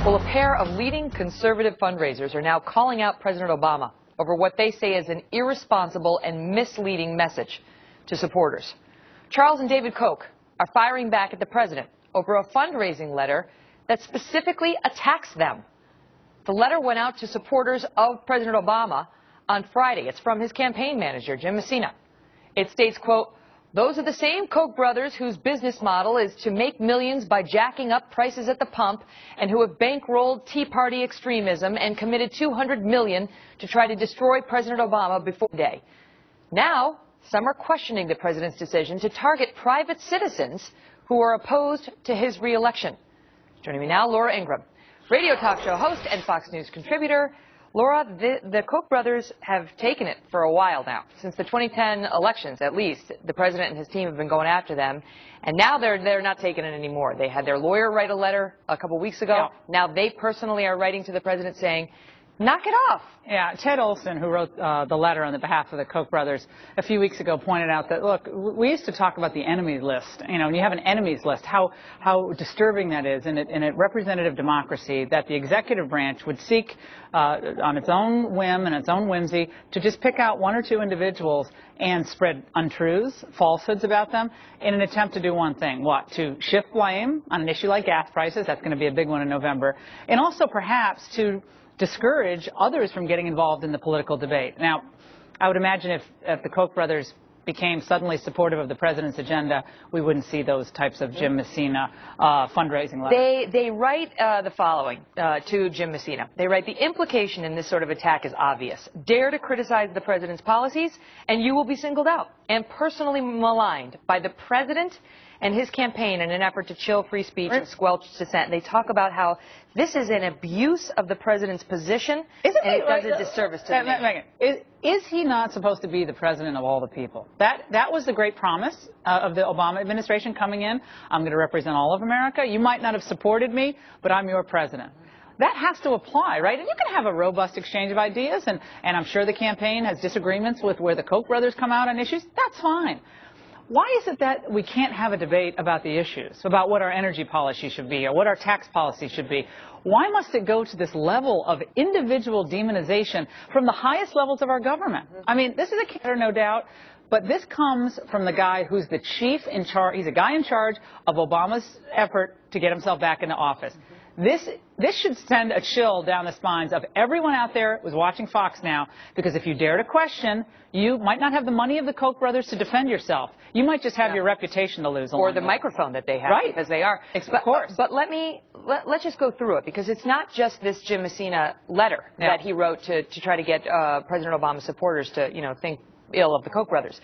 Well, a pair of leading conservative fundraisers are now calling out President Obama over what they say is an irresponsible and misleading message to supporters. Charles and David Koch are firing back at the president over a fundraising letter that specifically attacks them. The letter went out to supporters of President Obama on Friday. It's from his campaign manager, Jim Messina. It states, quote, "Those are the same Koch brothers whose business model is to make millions by jacking up prices at the pump and who have bankrolled Tea Party extremism and committed $200 million to try to destroy President Obama before the day. Now, some are questioning the president's decision to target private citizens who are opposed to his re-election." Joining me now, Laura Ingraham, radio talk show host and Fox News contributor. Laura, the Koch brothers have taken it for a while now. Since the 2010 elections, at least, the president and his team have been going after them. And now they're not taking it anymore. They had their lawyer write a letter a couple weeks ago. Yeah. Now they personally are writing to the president saying, knock it off. Yeah, Ted Olson, who wrote the letter on the behalf of the Koch brothers a few weeks ago, pointed out that, look, we used to talk about the enemies list. You know, when you have an enemies list, how disturbing that is in a representative democracy, that the executive branch would seek on its own whim and its own whimsy to just pick out one or two individuals and spread untruths, falsehoods about them in an attempt to do one thing. What? To shift blame on an issue like gas prices. That's going to be a big one in November. And also perhaps to discourage others from getting involved in the political debate. Now, I would imagine if the Koch brothers became suddenly supportive of the president's agenda, we wouldn't see those types of Jim Messina fundraising letters. They write the following to Jim Messina. They write, "The implication in this sort of attack is obvious. Dare to criticize the president's policies, and you will be singled out and personally maligned by the president and his campaign in an effort to chill free speech and squelch dissent." They talk about how this is an abuse of the president's position, and it does a disservice to the nation. Megyn, is he not supposed to be the president of all the people? That was the great promise of the Obama administration coming in. I'm going to represent all of America. You might not have supported me, but I'm your president. That has to apply, right? And you can have a robust exchange of ideas, and I'm sure the campaign has disagreements with where the Koch brothers come out on issues. That's fine. Why is it that we can't have a debate about the issues, about what our energy policy should be or what our tax policy should be? Why must it go to this level of individual demonization from the highest levels of our government? I mean, this is a candor, no doubt, but this comes from the guy who's the chief in charge. He's a guy in charge of Obama's effort to get himself back into office. This should send a chill down the spines of everyone out there who's watching Fox now, because if you dare to question, you might not have the money of the Koch brothers to defend yourself. You might just have your reputation to lose. Or the microphone that they have, right? Because they are. Of course. But let's just go through it, because it's not just this Jim Messina letter that he wrote to try to get President Obama's supporters to, think ill of the Koch brothers.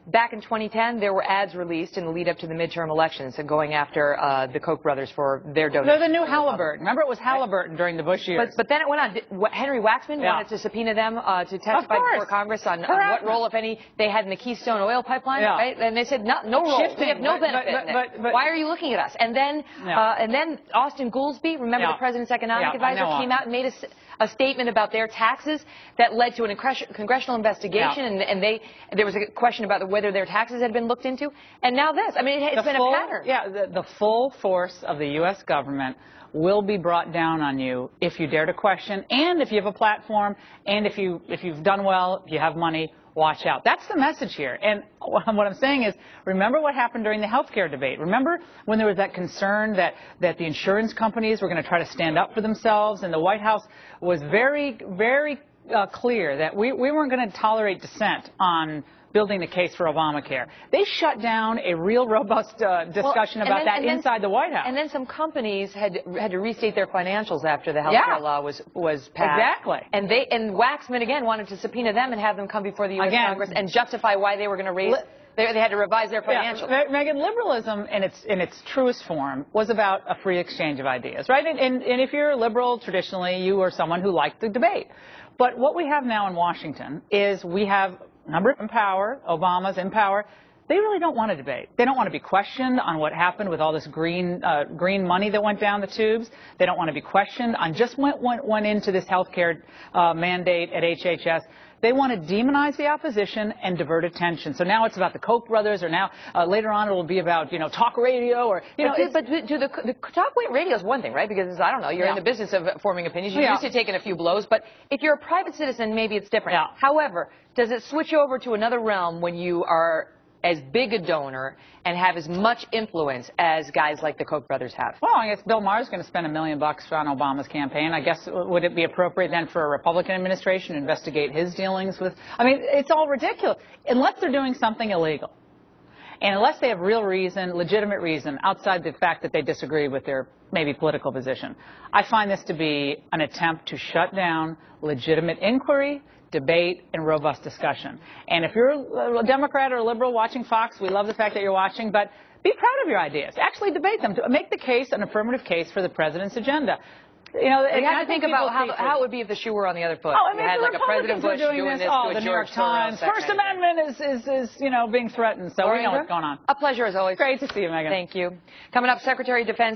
Back in 2010, there were ads released in the lead up to the midterm elections and going after the Koch brothers for their donations. They're the new Halliburton. Remember, it was Halliburton during the Bush years. But then it went on. Henry Waxman wanted to subpoena them to testify before Congress on what role, if any, they had in the Keystone oil pipeline, right? And they said no role. We have no benefit in it. Why are you looking at us? And then Austin Goolsbee, remember the president's economic advisor, came out and made a statement about their taxes that led to a congressional investigation, and there was a question about whether their taxes had been looked into, and now this. I mean, it's been a pattern. Yeah, the full force of the U.S. government will be brought down on you if you dare to question, and if you have a platform, and if you've done well, if you have money. Watch out. That's the message here. And what I'm saying is, remember what happened during the health care debate. Remember when there was that concern that the insurance companies were going to try to stand up for themselves, and the White House was very, very clear that we weren't going to tolerate dissent on building the case for Obamacare. They shut down a real robust discussion about that inside the White House. And then some companies had to restate their financials after the health care law was passed. Exactly. And Waxman again wanted to subpoena them and have them come before the U.S. Congress and justify why they were going to raise. They had to revise their financials. Yeah. Megyn, liberalism in its truest form was about a free exchange of ideas, right? And if you're a liberal, traditionally, you are someone who liked the debate. But what we have now in Washington is we have a number in power, Obama's in power. They really don't want to debate. They don't want to be questioned on what happened with all this green money that went down the tubes. They don't want to be questioned on just what went into this health care mandate at HHS. They want to demonize the opposition and divert attention. So now it's about the Koch brothers, or now later on it will be about, talk radio, or, But the talk radio is one thing, right? Because, I don't know, you're in the business of forming opinions. You're used to taking a few blows. But if you're a private citizen, maybe it's different. Yeah. However, does it switch over to another realm when you are as big a donor and have as much influence as guys like the Koch brothers have? Well, I guess Bill Maher's going to spend $1 million on Obama's campaign. I guess, would it be appropriate then for a Republican administration to investigate his dealings with? I mean, it's all ridiculous. Unless they're doing something illegal, and unless they have real reason, legitimate reason, outside the fact that they disagree with their maybe political position, I find this to be an attempt to shut down legitimate inquiry, debate, and robust discussion. And if you're a Democrat or a liberal watching Fox, we love the fact that you're watching, but be proud of your ideas. Actually debate them. Make the case, an affirmative case for the president's agenda. You have to think about how it would be if the shoe were on the other foot. Oh, I mean, you had like a President Bush doing this to a George Soros. First Amendment is being threatened, so we know what's going on. A pleasure as always. Great to see you, Megyn. Thank you. Coming up, Secretary of Defense